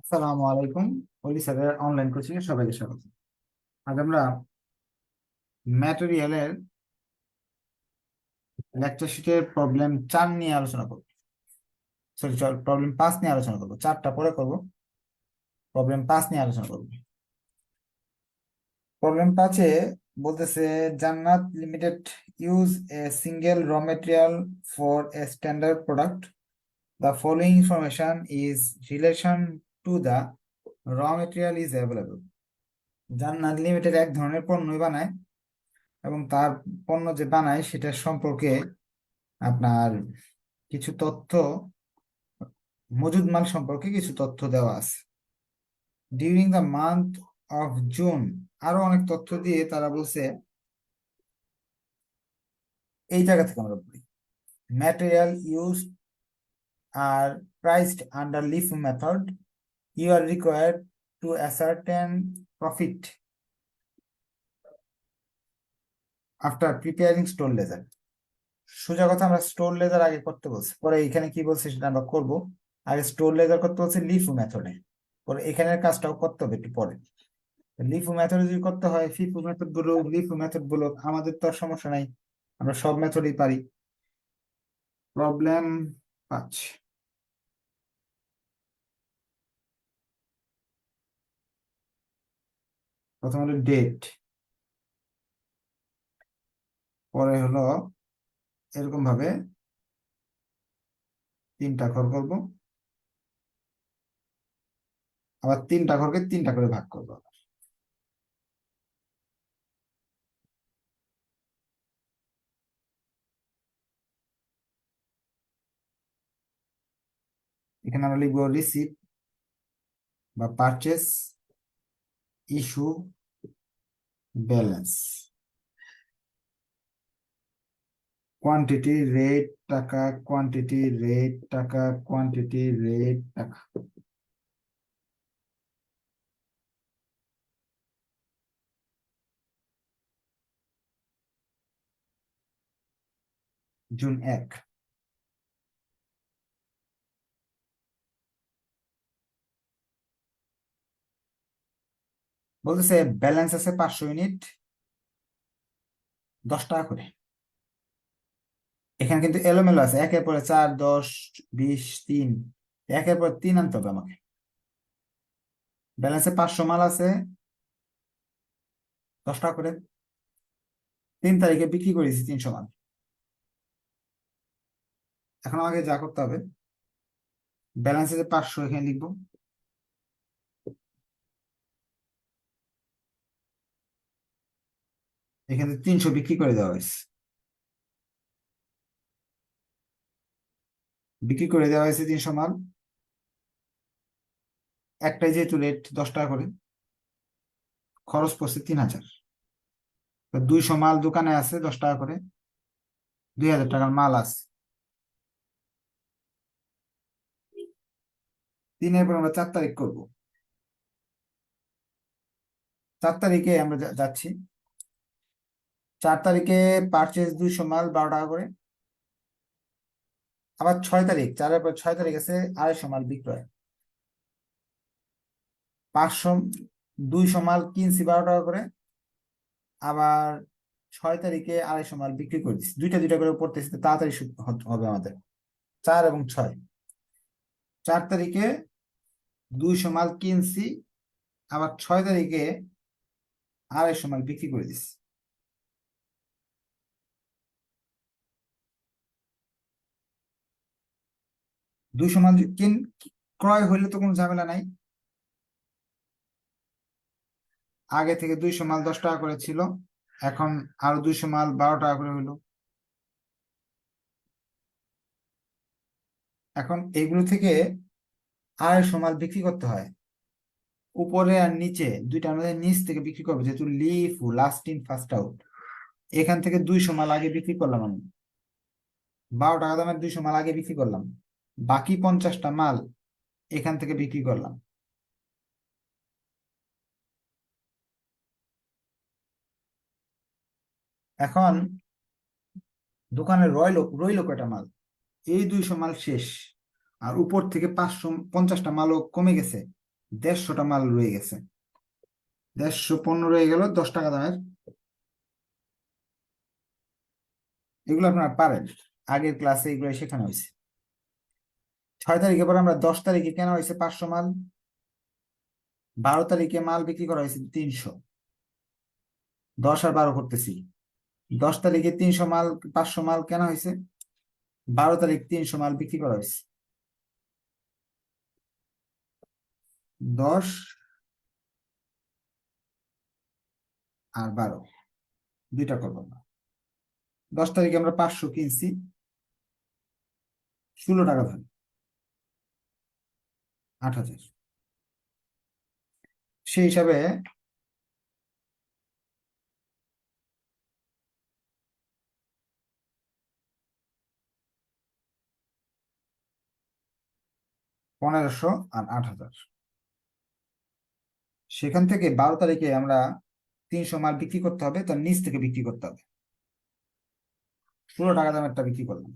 আসসালামু আলাইকুম। ওলি স্যারের অনলাইন কোচিং এ সবাইকে স্বাগত। আজ আমরা ম্যাটেরিয়ালের লেকচার শিটের প্রবলেম 4 নিয়ে আলোচনা করব। সরি, প্রবলেম 5 নিয়ে আলোচনা করব। 4টা পরে করব, প্রবলেম 5 নিয়ে আলোচনা করব। প্রবলেম 5-এ বলতেছে, জান্নাত লিমিটেড ইউজ এ সিঙ্গেল র material for a standard product. The following information is relation to the র মেটেরিয়াল ইজ অ্যাভেলেবল। জান্নাত লিমিটেড এক ধরনের পণ্যই বানায় এবং তার পণ্য যে বানায় সেটা সম্পর্কে আপনার কিছু তথ্য, মজুদ মাল সম্পর্কে কিছু তথ্য দেওয়া আছে। During the month of June, আরো অনেক তথ্য দিয়ে তারা বলছে, এই জায়গা থেকে আমরা পড়ি, material use are priced under leaf method, you are required to ascertain profit after preparing store ledger. সোজা কথা, আমরা স্টোর লেজার আগে করতে বলছি, পরে এখানে কি বলছে সেটা আমরা করব। আগে স্টোর লেজার করতে বলছে লিফ মেথডে, পরে এখানের কাজটাও করতে হবে একটু পরে। লিফু মেথড যদি করতে হয়, ফিফু মেথড গুলো, লিফু মেথড গুলো, আমাদের তো আর সমস্যা নাই, আমরা সব মেথডই পারি। প্রবলেম 5, প্রথম হলো ডেট, পরে হলো এরকম ভাবে 3টা ঘর করব, আবার 3টা ঘরকে 3টা করে ভাগ করব। এখানে আমরা লিখবো রিসিপ্ট বা purchase, issue, balance, quantity rate টাকা, কোয়ান্টিটি রেট টাকা, কোয়ান্টিটি রেট টাকা। জুন 1, বলতেছে ব্যালেন্স আছে 500 ইউনিট, 10 টাকা করে। এখানে কিন্তু এলোমেলো আছে, 1-এর পরে 4, 10, 20, 3, 1-এর পর 3 আনতে হবে আমাকে। ব্যালেন্সে 500 মাল আছে, 10 টাকা করে। 3 তারিখে বিক্রি করেছি 300 মাল। এখন আমাকে যা করতে হবে, ব্যালেন্সে যে 500 এখানে লিখবো, এখানে 300 বিক্রি করে দেওয়া হয়েছে। বিক্রি করে দেওয়া হয়েছে 300 মাল, একটাই যেহেতু রেট 10 টাকা করে, খরচ পড়ছে 3000। 200 মাল দোকানে আছে 10 টাকা করে, 2000 টাকার মাল আছে। 3-এর পর আমরা 4 তারিখ করবো। 4 তারিখে আমরা যাচ্ছি। 4 তারিখে পারচেজ 200 মাল 12 টাকা করে। আবার 6 তারিখ, 4-এর পর 6 তারিখ আছে 250 মাল বিক্রয়। 500, 200 মাল কিনছি 12 টাকা করে, আবার 6 তারিখে 250 মাল বিক্রি করে দিচ্ছি। দুইটা দুইটা করে পড়তেছি, তো তাড়াতাড়ি হবে আমাদের। 4 এবং 6, 4 তারিখে 200 মাল কিনছি, আবার 6 তারিখে 250 মাল বিক্রি করে দিচ্ছি। দুইশো মাল ক্রয় হইলে তো কোনো ঝামেলা নাই। আগে থেকে 200 মাল 10 টাকা করে ছিল, এখন আরো 200 মাল 12 টাকা করে হইলো। এখন এইগুলো থেকে 250 মাল বিক্রি করতে হয়। উপরে আর নিচে দুইটা আমাদের নিচ থেকে বিক্রি করবো, যেহেতু leaf last in first out. এখান থেকে 200 মাল আগে বিক্রি করলাম আমি, 12 টাকা দামের 200 মাল আগে বিক্রি করলাম, বাকি 50টা মাল এখান থেকে বিক্রি করলাম। এখন দোকানে রইলো রইলো কয়টা মাল, এই 200 মাল শেষ, আর উপর থেকে 550টা মালও কমে গেছে। 150টা মাল রয়ে গেছে, 150 পণ্য রয়ে গেল 10 টাকা দামের। এগুলো আপনারা পারেন, আগের ক্লাসে এগুলো শেখানো হয়েছে। 6 তারিখে পর আমরা 10 তারিখে কেনা হয়েছে 500 মাল, 12 তারিখে মাল বিক্রি করা হয়েছে 300, 10 আর 12 করতেছি। 10 তারিখে 300 মাল, 500 মাল কেনা হয়েছে, 12 তারিখ 300 মাল বিক্রি করা হয়েছে। 10 আর 12 দুইটা করবো না। 10 তারিখে আমরা 500 কিনছি, 16 টাকা ধরে, 8,000। সেই হিসাবে 1,500 আর 8,000। সেখান থেকে 12 তারিখে আমরা 300 মাল বিক্রি করতে হবে, তার নিচ থেকে বিক্রি করতে হবে। 16 টাকা দামেরটা বিক্রি করলাম।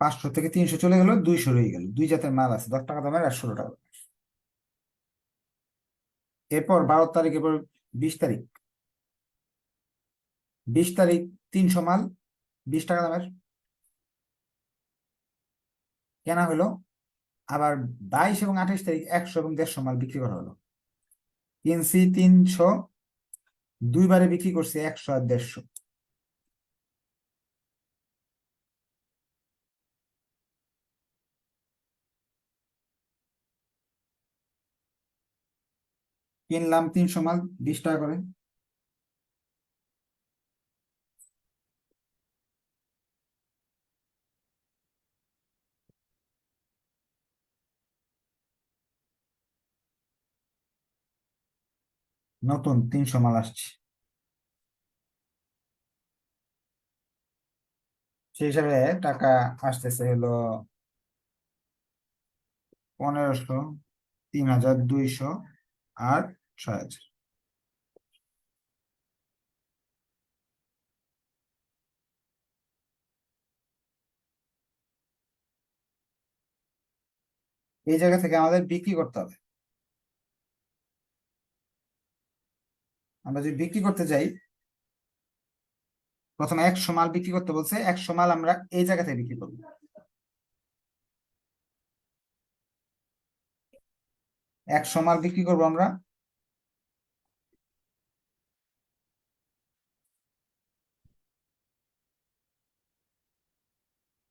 500 থেকে 300 চলে গেল, 200 রয়ে গেল। দুই জাতের মাল আছে, 10 টাকা দামের আর 16 টাকা দামের। এরপর 12 তারিখের পর 20 তারিখ, 20 তারিখ 300 মাল, 20 টাকা দামের কেনা হলো। আবার 22 এবং 28 তারিখ 100 এবং 150 মাল বিক্রি করা হলো। কিনছি 300, দুইবারে বিক্রি করছি 100 আর 150। কিনলাম 300 মাল, 20 টাকা করে। নতুন 300 মাল আসছে, সেই হিসাবে টাকা আসতেছে হলো 1,500, 3,200 আর 6,000। এই জায়গা থেকে আমাদের বিক্রি করতে হবে। আমরা যদি বিক্রি করতে যাই, প্রথমে 100 মাল বিক্রি করতে বলছে, 100 মাল আমরা এই জায়গা থেকে বিক্রি করবো। 100 মাল বিক্রি করবো আমরা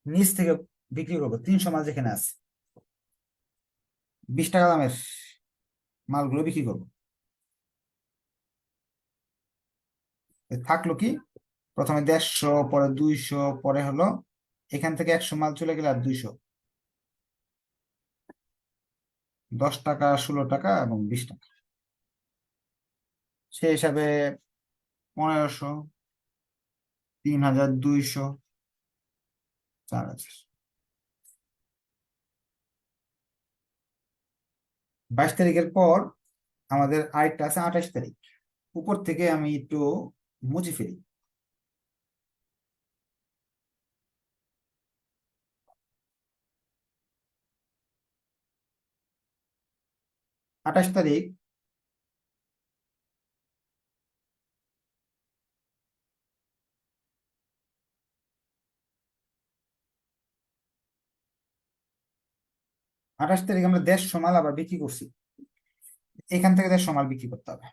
নিচ থেকে, বিক্রি করবো 300 মাল যেখানে আছে, 20 টাকা দামের মালগুলো বিক্রি করবো। থাকলো কি, প্রথমে 150, পরে 200, পরে হলো এখান থেকে 100 মাল চলে গেলে আর 200, 10 টাকা, 16 টাকা এবং 20 টাকা। সেই হিসাবে 1,500, 3,200, 4,000। 22 তারিখের পর আমাদের আরেকটা আছে 28 তারিখ। উপর থেকে আমি একটু মুছে ফেলি। 28 তারিখ 28 তারিখ আমরা 150 মাল আবার বিক্রি করছি, এখান থেকে 150 মাল বিক্রি করতে হবে।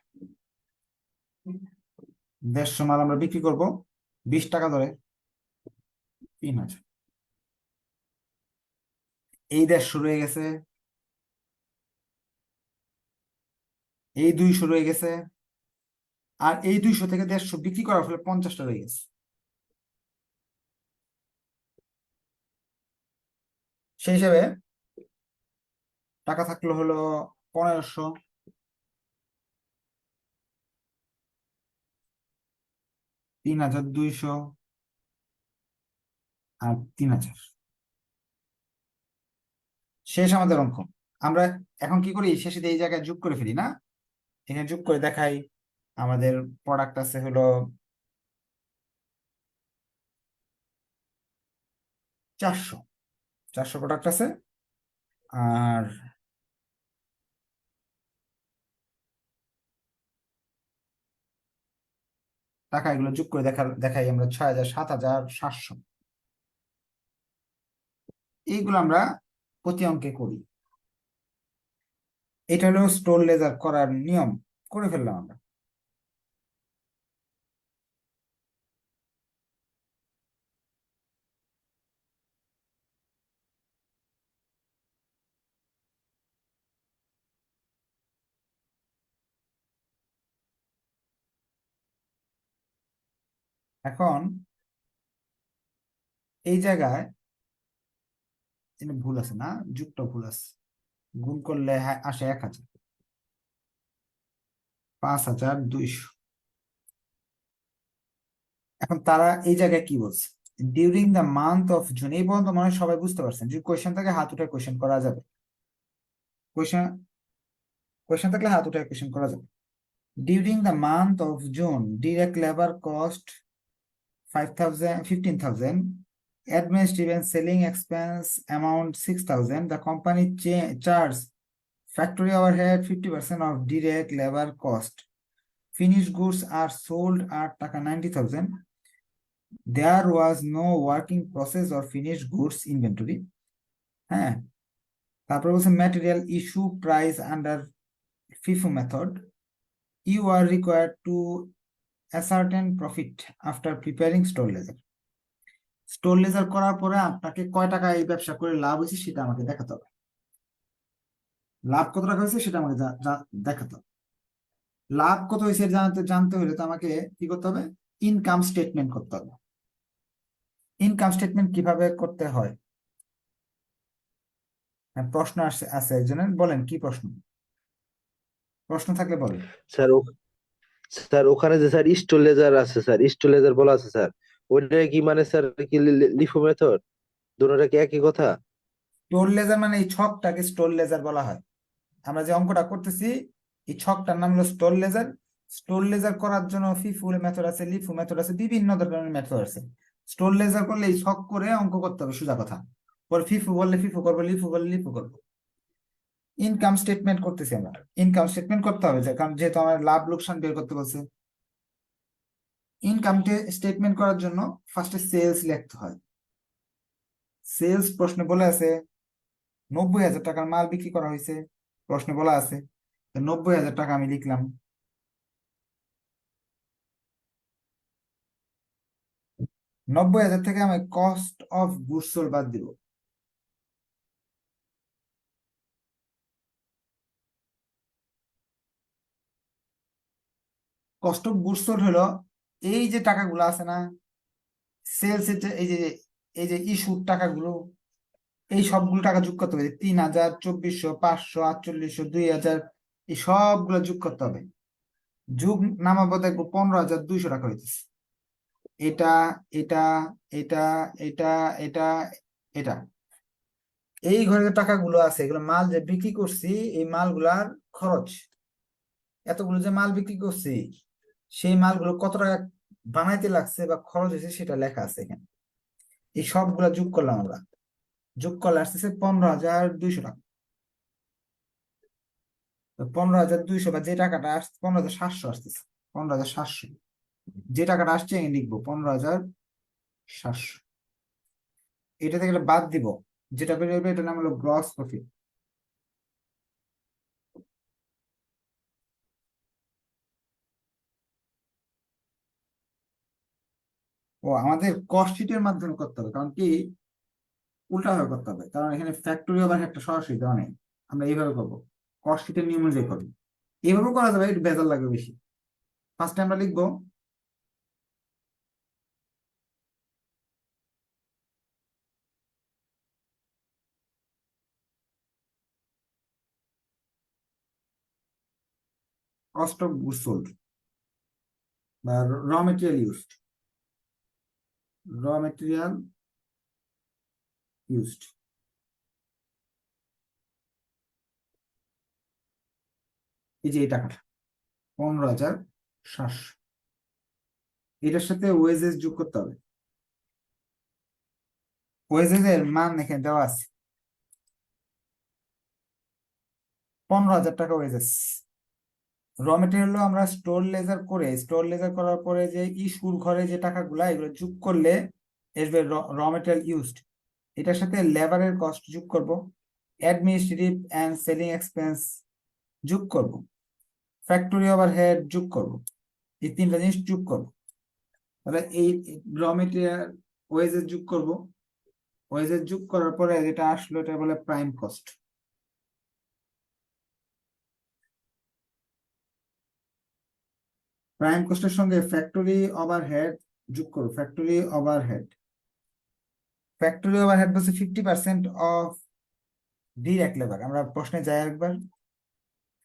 150 মাল আমরা বিক্রি করব 20 টাকা ধরে, 3,000। এই 150 রয়ে গেছে, এই 200 রয়ে গেছে, আর এই 200 থেকে 150 বিক্রি করার ফলে 50টা রয়ে গেছে। সেই হিসাবে টাকা থাকলো হলো 1,500, 3,200 আর 3000। শেষ আমাদের অঙ্ক। আমরা এখন কি করি, শেষে এই জায়গায় যোগ করে ফেলি না, এখানে যোগ করে দেখাই। আমাদের প্রোডাক্ট আছে হলো 400, 400 প্রোডাক্ট আছে। আর টাকা এগুলো যোগ করে দেখাই আমরা 6000, 7700। এইগুলো আমরা প্রতি অঙ্কে করি। এটা হলো স্টোর লেজার করার নিয়ম, করে ফেললাম আমরা। এখন এই জায়গায় ভুল আছে না, যুগটা ভুল আছে। গুণ করলে আসে 1000, 5200। এখন তারা এই জায়গায় কি বলছে, during the month of June. এই পর্যন্ত মনে হয় সবাই বুঝতে পারছেন, যদি কোয়েশ্চেন থাকে হাত উঠে কোয়েশ্চেন করা যাবে। কোয়েশ্চেন কোয়েশ্চেন থাকলে হাত উঠে কোয়েশ্চেন করা যাবে। During the month of June, direct labour cost 5,000, 15,000. Administrative and selling expense amount 6,000. The company charge factory overhead 50% of direct labor cost. Finished goods are sold at taka 90,000. There was no working process or finished goods inventory. হ্যাঁ, তারপর বলছে material issue price under FIFO method. You are required to ascertain profit after preparing store ledger. Store ledger করার পরে আপনাকে কয় টাকা এই ব্যবসা করে লাভ হয়েছে সেটা আমাকে দেখাতে হবে। লাভ কত টাকা হয়েছে সেটা আমাকে দেখাতে হবে। লাভ কত হয়েছে জানতে হলে তো আমাকে কি করতে হবে, ইনকাম স্টেটমেন্ট করতে হবে। ইনকাম স্টেটমেন্ট কিভাবে করতে হয়? হ্যাঁ, প্রশ্ন আছে একজনের, বলেন কি প্রশ্ন, প্রশ্ন থাকলে বলেন। স্যার স্যার ওখানে যে স্যার স্টোর লেজার আছে, স্যার স্টোর লেজার বলা আছে স্যার, ওইটা কি মানে স্যার কি লিফো মেথড, দুটোটা কি একই কথা? স্টোর লেজার মানে এই ছকটাকে স্টোর লেজার বলা হয়। আমরা যে অঙ্কটা করতেছি এই ছকটার নাম হলো স্টোর লেজার। স্টোর লেজার করার জন্য ফিফু মেথড আছে, লিফু মেথড আছে, বিভিন্ন ধরনের মেথড আছে। স্টোর লেজার করলে এই ছক করে অঙ্ক করতে হবে, সোজা কথা। পরে ফিফু বললে ফিফু করবো, লিফু বললে লিফু করবো। ইনকাম স্টেটমেন্ট করতেছি আমরা, ইনকাম স্টেটমেন্ট করতে হবে, কারণ যেহেতু আমার লাভ লোকসান বের করতে বলছে। ইনকাম স্টেটমেন্ট করার জন্য ফার্স্টে সেলস লিখতে হয়। সেলস প্রশ্নে বলে আছে 90,000 টাকার মাল বিক্রি করা হয়েছে, প্রশ্নে বলা আছে। 90,000 টাকা আমি লিখলাম। 90,000 থেকে আমি কস্ট অফ গুডস সোল্ড বাদ দিব। কস্ট অফ গুডস সোল্ড হলো এই যে টাকাগুলো আছে না, সেলস এর এই যে ইস্যুর টাকাগুলো, এই সবগুলো টাকা যোগ করতে হবে। 3,000, 2,400, 500, 4800, 2,000, এই সবগুলো যোগ করতে হবে। যোগ নামাবো দেখবো 15,200 টাকা হইতেছে। এটা এটা এটা এটা এটা এটা এই ঘরে যে টাকাগুলো আছে এগুলো মাল যে বিক্রি করছি, এই মালগুলার খরচ। এতগুলো যে মাল বিক্রি করছি সেই মালগুলো কত টাকা বানাইতে লাগছে বা খরচ হয়েছে সেটা লেখা আছে এখানে। এই সবগুলা যোগ করলাম আমরা, যোগ করলে আসতেছে 15,200 টাকা। 15,200 বা যে টাকাটা আসছে 15,700 আসতেছে, 15,700। যে টাকাটা আসছে লিখবো 15,700। এটা থেকে একটা বাদ দিব, যেটা বেরোবে এটার নাম হলো গ্রস প্রফিট। ও আমাদের কস্ট শিটের মাধ্যমে করতে হবে, কারণ কি উল্টা ভাবে করতে হবে, কারণ এখানে ফ্যাক্টরি ওভারহেডটা সরাসরি দেওয়া নেই। আমরা এইভাবে করবো, কস্ট শিটের নিয়ম অনুযায়ী করবো। এইভাবেও করা যাবে, একটু বেজাল লাগবে বেশি। ফার্স্টে আমরা লিখবো কস্ট অফ গুডস সোল্ড বা র মেটেরিয়াল ইউজড। র মেটেরিয়াল ইউজড, এই যে এই টাকাটা 15,700, এটার সাথে ওয়েজেস যোগ করতে হবে। ওয়েজেস এর মান এখানে দেওয়া আছে, 15,000 টাকা ওয়েজেস। র মেটেরিয়াল আমরা স্টোর লেজার করার পরে যে ইস্যুর ঘরে যে টাকাগুলা এগুলো যোগ করলে আসবে র মেটেরিয়াল ইউজড। এটার সাথে লেবারের কস্ট যোগ করব, অ্যাডমিনিস্ট্রেটিভ অ্যান্ড সেলিং এক্সপেন্স যোগ করব, ফ্যাক্টরি ওভারহেড যোগ করব, এই তিনটা জিনিস যোগ করব। তাহলে এই র মেটেরিয়াল ওয়েজেস যোগ করব, ওয়েজেস যোগ করার পরে যেটা আসলো এটা বলে প্রাইম কস্ট। প্রাইম কস্টের সঙ্গে ফ্যাক্টরি ওভারহেড যোগ করো, ফ্যাক্টরি ওভারহেড বলছে 50% অফ ডিরেক্ট লেবার। আমরা প্রশ্নে যাই একবার,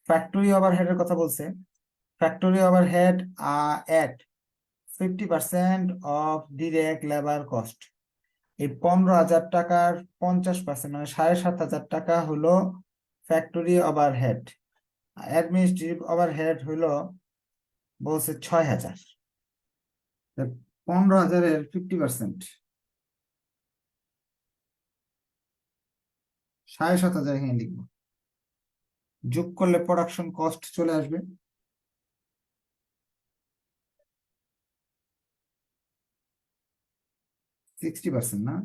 ফ্যাক্টরি ওভারহেড এর কথা বলছে, factory overhead at 50% of direct labour cost. এই 15,000 টাকার 50% মানে 7,500 টাকা হলো ফ্যাক্টরি ওভারহেড। অ্যাডমিনিস্ট্রেটিভ ওভারহেড হলো বলছে 6,000। 15,000-এর 50% 7,500 এখানে লিখবো, যোগ করলে প্রোডাকশন কস্ট চলে আসবে 60%, না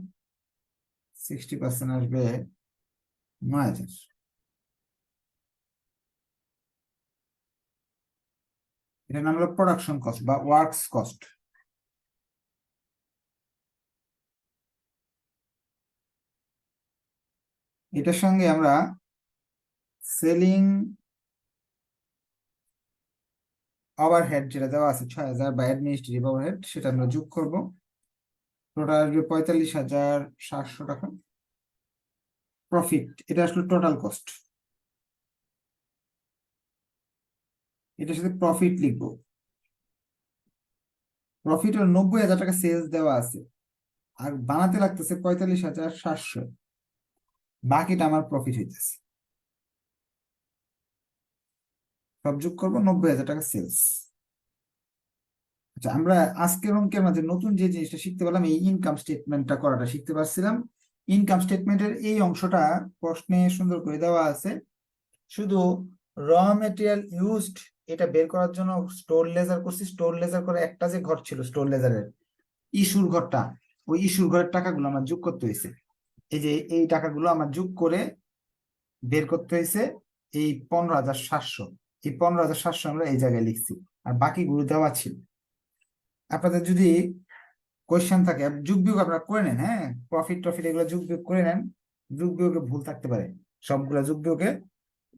60% আসবে 9,000। এটার নাম হলো প্রোডাকশন কস্ট বা ওয়ার্কস কস্ট। এটার সঙ্গে আমরা সেলিং ওভারহেড যেটা দেওয়া আছে 6,000 বা অ্যাডমিনিস্ট্রেটিভ ওভারহেড সেটা আমরা যোগ করব, টোটাল আসবে 45,700 টাকা। প্রফিট, এটা আসলে টোটাল কস্ট, এটার সাথে প্রফিট লিখবো। প্রফিট হলো 90,000 টাকা সেলস দেওয়া আছে, আর বানাতে লাগতেছে 45,700, বাকিটা আমার প্রফিট হইতেছে। সব যোগ করবো, 90,000 টাকা সেলস। আচ্ছা, আমরা আজকের অঙ্কের মাঝে নতুন যে জিনিসটা শিখতে পারলাম, এই ইনকাম স্টেটমেন্টটা করাটা শিখতে পারছিলাম। ইনকাম স্টেটমেন্টের এই অংশটা প্রশ্নে সুন্দর করে দেওয়া আছে, শুধু র মেটেরিয়াল ইউজড এটা বের করার জন্য স্টোর লেজার করছি। স্টোর লেজার করে একটা যে ঘর ছিল স্টোর লেজারের ইস্যুর ঘরটা, ওই ইস্যুর ঘরের টাকাগুলো আমার যোগ করতে হয়েছে। এই যে এই টাকাগুলো আমার যোগ করে বের করতে হয়েছে এই 15,700। এই 15,700 আমরা এই জায়গায় লিখছি, আর বাকিগুলো দেওয়া ছিল। আপনাদের যদি কোয়েশ্চেন থাকে যোগ বিয়োগ আপনারা করে নেন, হ্যাঁ, প্রফিট টফিট এগুলো যোগ বিয়োগ করে নেন। যোগ বিয়োগে ভুল থাকতে পারে, সবগুলা যোগ বিয়োগে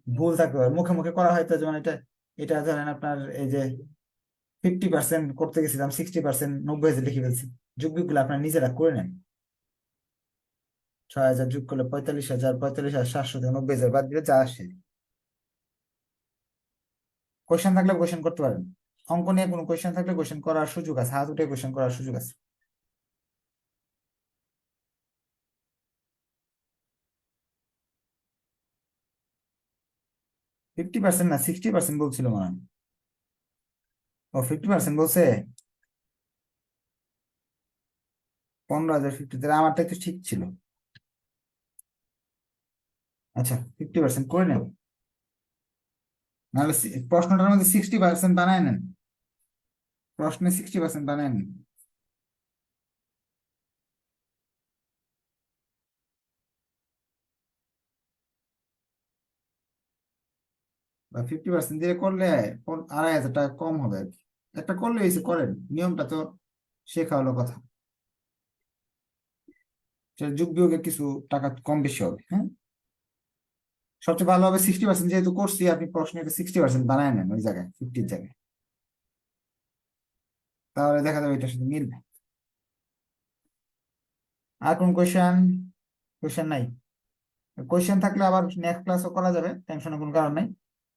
ভুল থাকতে পারে, মুখে মুখে করা হয়তো, যেমন এটা এটা ধরেন আপনার এই যে 50% করতে গেছিলাম 60%, 90,000 লিখে ফেলছি। যোগ বিয়োগ গুলো আপনার নিজেরা করে নেন। 6,000 যোগ করলে 45,000, 45,700 থেকে 90,000 বাদ দিলে যা আসে। কোয়েশ্চেন থাকলে কোয়েশ্চেন করতে পারেন, অঙ্ক নিয়ে কোনো কোয়েশ্চেন থাকলে কোয়েশ্চেন করার সুযোগ আছে, হাত উঠে কোয়েশ্চেন করার সুযোগ আছে। 50% না 60% বলছিল মনে হয়। ও 50% বলছে, 15,050, তাহলে আমারটা একটু ঠিক ছিল। আচ্ছা, 50% করে নেব, নাহলে প্রশ্নটার মধ্যে 60% বানায় নেন, প্রশ্নে 60% বানায় নেন। বা 50% দিয়ে করলে 2,500 টাকা কম হবে আর কি। একটা করলে এসে করেন, নিয়মটা তো শেখা হলো কথা। সেটা যোগ বিয়োগের কিছু টাকা কম বেশি হবে, হ্যাঁ। সবচেয়ে ভালো হবে 60%, যেহেতু করছি আপনি প্রশ্নে 60% বানায় নেন ওই জায়গায়, 50 জায়গায়, তাহলে দেখা যাবে এটার সাথে মিলবে। আর কোন কোয়েশ্চেন? কোয়েশ্চেন নাই? কোয়েশ্চেন থাকলে আবার নেক্সট ক্লাসও করা যাবে, টেনশনের কোনো কারণ নাই।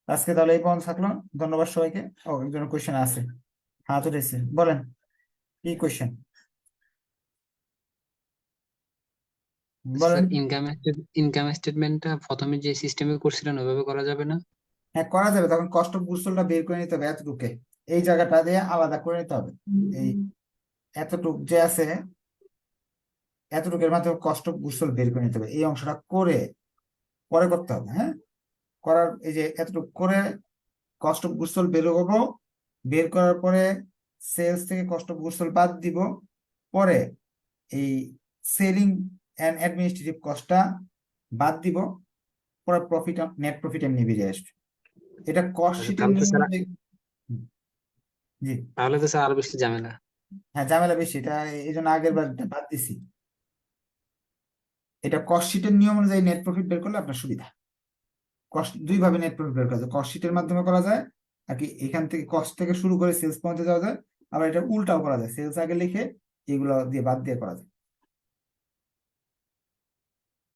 আজকে তাহলে এই পর্যন্ত থাকলো, ধন্যবাদ সবাইকে। ও, একজনের কোয়েশ্চেন আছে, হাত উঠেছে, বলেন কি কোয়েশ্চেন? বলেন। স্যার ইনকাম স্টেটমেন্টটা প্রথমে যে সিস্টেমে করছিলেন ওইভাবে করা যাবে না? হ্যাঁ, করা যাবে, তখন কস্ট অফ গুডস সোল্ডটা বের করে নিতে হবে এতটুকু, এই জায়গাটা দিয়ে আলাদা করে নিতে হবে। এই এতটুক যে আছে, এতটুকুর মাধ্যমে কস্ট অফ গুডস সোল্ড বের করে নিতে হবে, এই অংশটা করে পরে করতে হবে। হ্যাঁ, করার এই যে এতটুকু করে কস্ট অফ গুডস সোল্ড বের করবো, বের করার পরে সেলস থেকে কস্ট অফ গুডস সোল্ড বাদ দিব, পরে এই সেলিং এন্ড অ্যাডমিনিস্ট্রেটিভ কস্টটা বাদ দিব, পরে প্রফিট, নেট প্রফিট এমনি বেরিয়ে আসবে। এটা কস্ট আচ্ছা, শিটের তাহলে তো নিয়ম স্যার অনুযায়ী। হুম, জি। আরো বেশি ঝামেলা। হ্যাঁ, ঝামেলা বেশি, এটা এই জন্য আগের বার এটা বাদ দিছি। এটা কস্ট শিটের নিয়ম অনুযায়ী নেট প্রফিট বের করলে আপনার সুবিধা। কস্ট দুই ভাবে নেট প্রফিট বের করা যায়, কস্ট শিটের মাধ্যমে করা যায়, আর কি এখান থেকে কস্ট থেকে শুরু করে সেলস পয়েন্টে যাওয়া যায়, আবার এটা উল্টাও করা যায়, সেলস আগে লিখে এগুলো দিয়ে বাদ দিয়ে করা যায়।